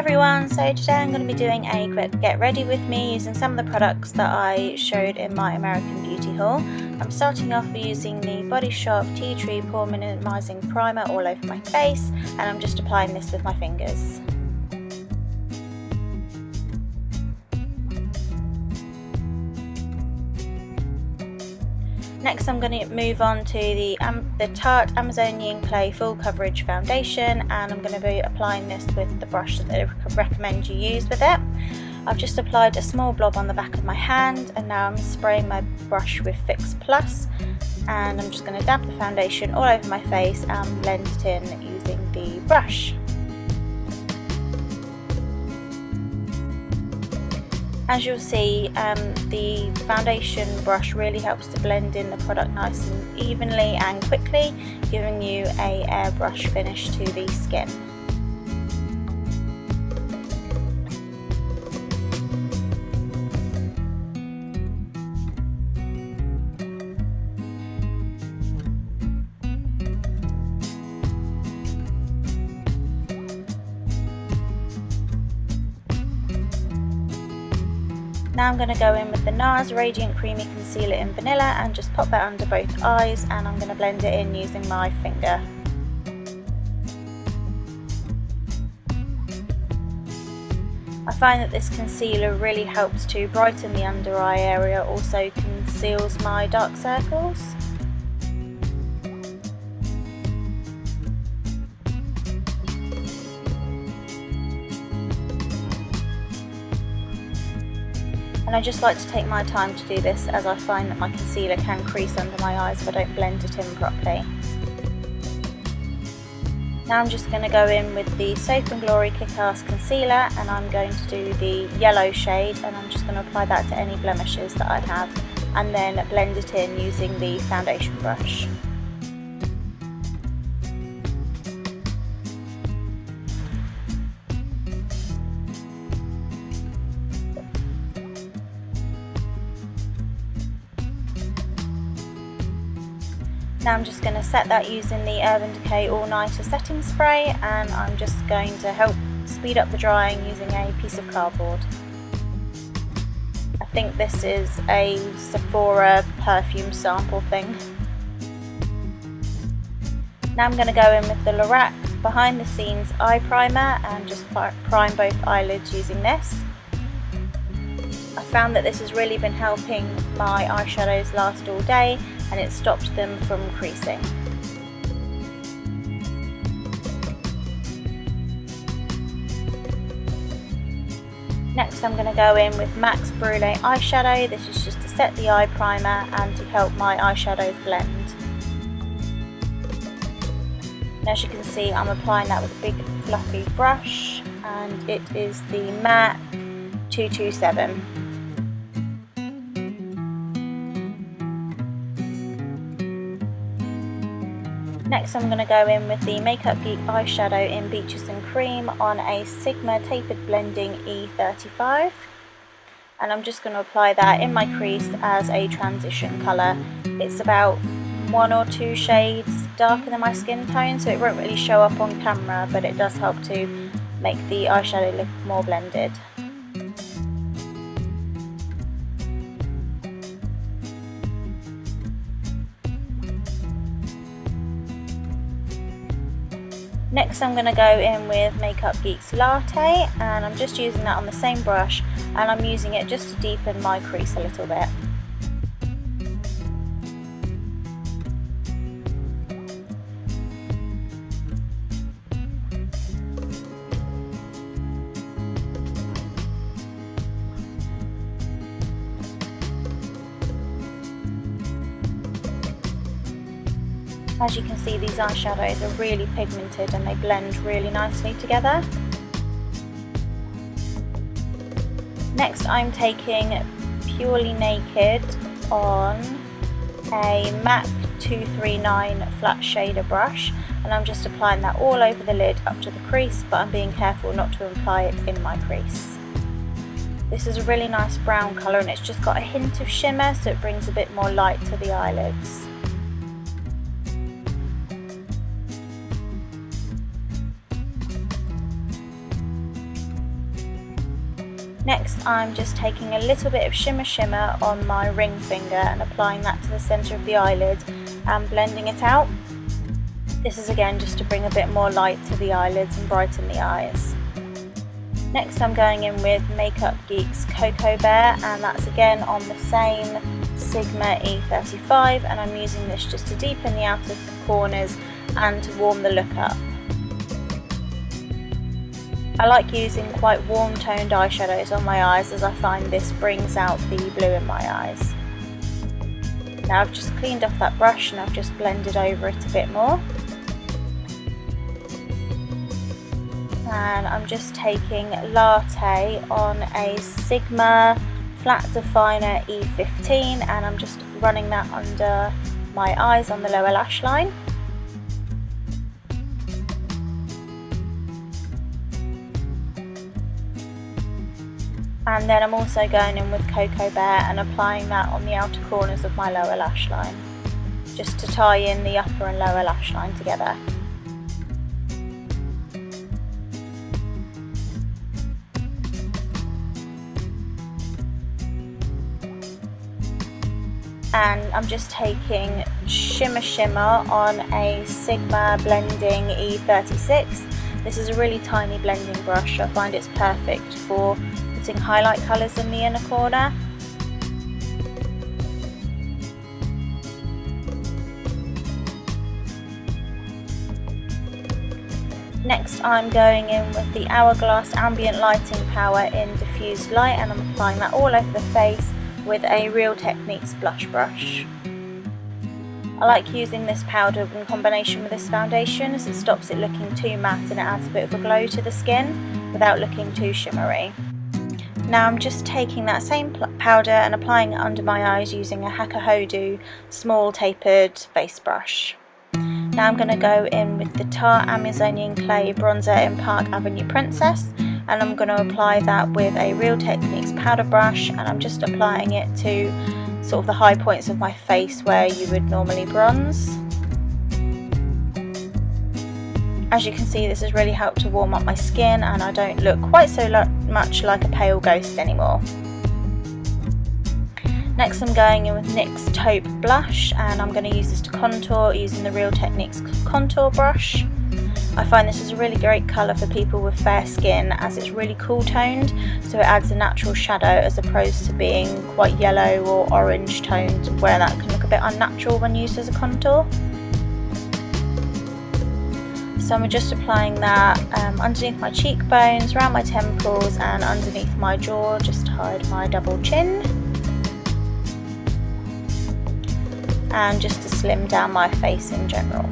everyone, so today I'm going to be doing a quick get ready with me using some of the products that I showed in my American Beauty haul. I'm starting off using the Body Shop Tea Tree Pore Minimizing Primer all over my face, and I'm just applying this with my fingers. Next I'm going to move on to the Tarte Amazonian Clay Full Coverage Foundation, and I'm going to be applying this with the brush that I recommend you use with it. I've just applied a small blob on the back of my hand, and now I'm spraying my brush with Fix Plus, and I'm just going to dab the foundation all over my face and blend it in using the brush. As you'll see, the foundation brush really helps to blend in the product nice and evenly and quickly, giving you a airbrush finish to the skin. Now I'm going to go in with the NARS Radiant Creamy Concealer in Vanilla and just pop that under both eyes, and I'm going to blend it in using my finger. I find that this concealer really helps to brighten the under eye area, also conceals my dark circles. And I just like to take my time to do this, as I find that my concealer can crease under my eyes if I don't blend it in properly. Now I'm just going to go in with the Soap & Glory Kick-Ass Concealer, and I'm going to do the yellow shade, and I'm just going to apply that to any blemishes that I have, and then blend it in using the foundation brush. Now I'm just going to set that using the Urban Decay All Nighter Setting Spray, and I'm just going to help speed up the drying using a piece of cardboard. I think this is a Sephora perfume sample thing. Now I'm going to go in with the Lorac Behind the Scenes Eye Primer and just prime both eyelids using this. I found that this has really been helping my eyeshadows last all day, and it stopped them from creasing. Next I'm going to go in with Max Brulee eyeshadow. This is just to set the eye primer and to help my eyeshadows blend. And as you can see, I'm applying that with a big fluffy brush, and it is the MAC 227. Next I'm going to go in with the Makeup Geek eyeshadow in Beaches and Cream on a Sigma Tapered Blending E35, and I'm just going to apply that in my crease as a transition colour. It's about 1 or 2 shades darker than my skin tone, so it won't really show up on camera, but it does help to make the eyeshadow look more blended. Next I'm going to go in with Makeup Geek's Latte, and I'm just using that on the same brush, and I'm using it just to deepen my crease a little bit. As you can see, these eyeshadows are really pigmented and they blend really nicely together. Next I'm taking Purely Naked on a MAC 239 flat shader brush, and I'm just applying that all over the lid up to the crease, but I'm being careful not to apply it in my crease. This is a really nice brown colour, and it's just got a hint of shimmer, so it brings a bit more light to the eyelids. Next I'm just taking a little bit of shimmer on my ring finger and applying that to the centre of the eyelid and blending it out. This is again just to bring a bit more light to the eyelids and brighten the eyes. Next I'm going in with Makeup Geek's Cocoa Bear, and that's again on the same Sigma E35, and I'm using this just to deepen the outer corners and to warm the look up. I like using quite warm toned eyeshadows on my eyes as I find this brings out the blue in my eyes. Now I've just cleaned off that brush and I've just blended over it a bit more. And I'm just taking Latte on a Sigma Flat Definer E15 and I'm just running that under my eyes on the lower lash line. And then I'm also going in with Cocoa Bear and applying that on the outer corners of my lower lash line, just to tie in the upper and lower lash line together. And I'm just taking Shimmer on a Sigma Blending E36. This is a really tiny blending brush. I find it's perfect for putting highlight colours in the inner corner. Next I'm going in with the Hourglass Ambient Lighting Power in Diffused Light, and I'm applying that all over the face with a Real Techniques blush brush. I like using this powder in combination with this foundation as it stops it looking too matte and it adds a bit of a glow to the skin without looking too shimmery. Now I'm just taking that same powder and applying it under my eyes using a Hakuhodo small tapered face brush. Now I'm going to go in with the Tarte Amazonian Clay Bronzer in Park Avenue Princess, and I'm going to apply that with a Real Techniques powder brush, and I'm just applying it to sort of the high points of my face where you would normally bronze. As you can see, this has really helped to warm up my skin and I don't look quite so much like a pale ghost anymore. Next I'm going in with NYX Taupe Blush, and I'm going to use this to contour using the Real Techniques contour brush. I find this is a really great colour for people with fair skin as it's really cool toned, so it adds a natural shadow as opposed to being quite yellow or orange toned where that can look a bit unnatural when used as a contour. So I'm just applying that underneath my cheekbones, around my temples and underneath my jaw just to hide my double chin, and just to slim down my face in general.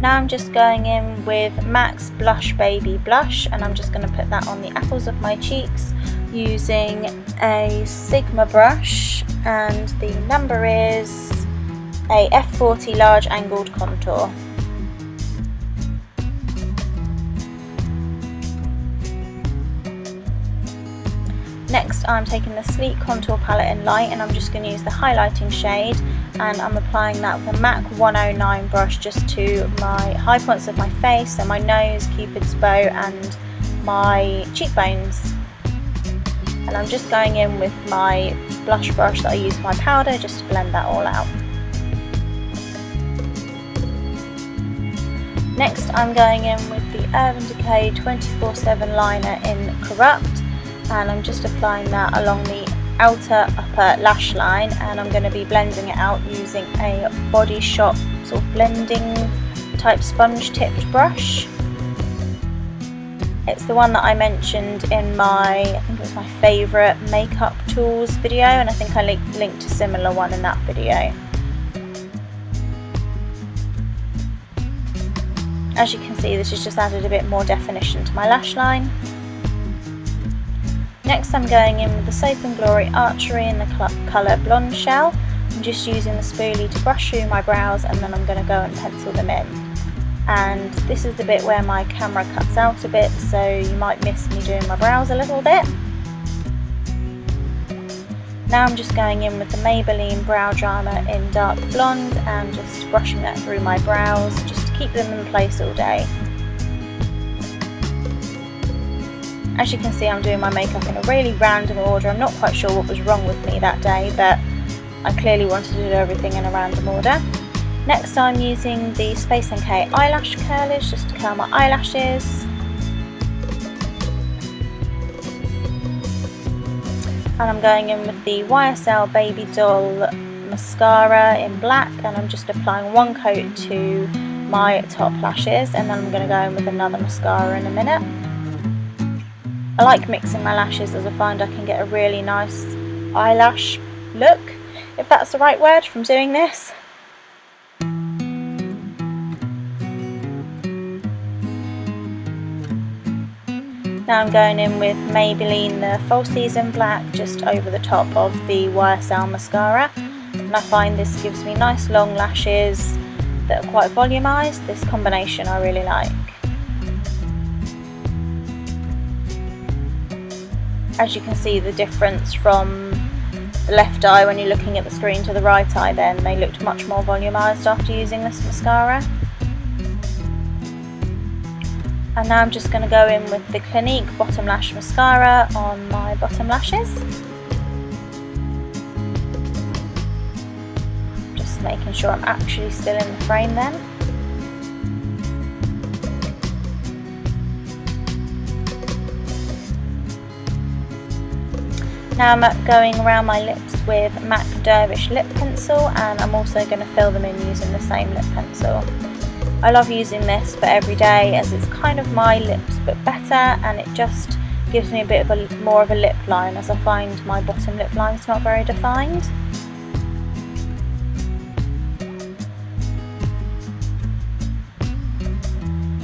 Now I'm just going in with MAC's Blush Baby Blush, and I'm just going to put that on the apples of my cheeks using a Sigma brush, and the number is a F40 large angled contour. Next I'm taking the Sleek Contour Palette in Light, and I'm just going to use the highlighting shade, and I'm applying that with a MAC 109 brush just to my high points of my face, so my nose, cupid's bow and my cheekbones. And I'm just going in with my blush brush that I use for my powder just to blend that all out. Next I'm going in with the Urban Decay 24/7 liner in Corrupt, and I'm just applying that along the outer upper lash line, and I'm going to be blending it out using a Body Shop sort of blending type sponge tipped brush. It's the one that I mentioned in my, I think it was my favourite makeup tools video, and I think I linked a similar one in that video. As you can see, this has just added a bit more definition to my lash line. Next I'm going in with the Soap & Glory Archery in the colour Blonde Shell. I'm just using the spoolie to brush through my brows, and then I'm going to go and pencil them in. And this is the bit where my camera cuts out a bit, so you might miss me doing my brows a little bit. Now I'm just going in with the Maybelline Brow Charmer in Dark Blonde and just brushing that through my brows just to keep them in place all day. As you can see, I'm doing my makeup in a really random order. I'm not quite sure what was wrong with me that day, but I clearly wanted to do everything in a random order. Next, I'm using the Space NK eyelash curlers just to curl my eyelashes. And I'm going in with the YSL Baby Doll mascara in black, and I'm just applying one coat to my top lashes, and then I'm going to go in with another mascara in a minute. I like mixing my lashes as I find I can get a really nice eyelash look, if that's the right word, from doing this. Now I'm going in with Maybelline the Falsies in black just over the top of the YSL mascara, and I find this gives me nice long lashes that are quite volumised. This combination I really like. As you can see the difference from the left eye when you're looking at the screen to the right eye, then they looked much more volumised after using this mascara. And now I'm just going to go in with the Clinique Bottom Lash Mascara on my bottom lashes. Just making sure I'm actually still in the frame then. Now I'm going around my lips with MAC Dervish lip pencil, and I'm also going to fill them in using the same lip pencil. I love using this for every day as it's kind of my lips but better, and it just gives me a bit of more of a lip line, as I find my bottom lip line is not very defined.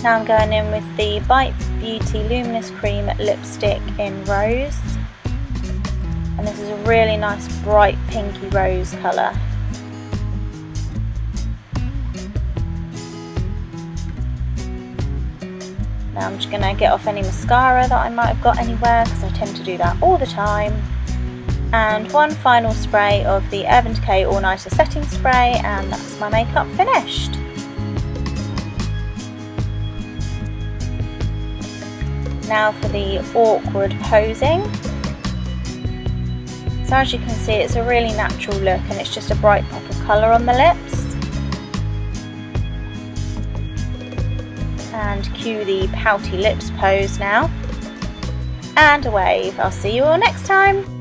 Now I'm going in with the Bite Beauty Luminous Cream lipstick in Rose. And this is a really nice bright pinky rose colour. Now I'm just going to get off any mascara that I might have got anywhere, because I tend to do that all the time. And one final spray of the Urban Decay All Nighter Setting Spray, and that's my makeup finished. Now for the awkward posing. So as you can see, it's a really natural look, and it's just a bright pop of colour on the lips. And cue the pouty lips pose now. And a wave. I'll see you all next time.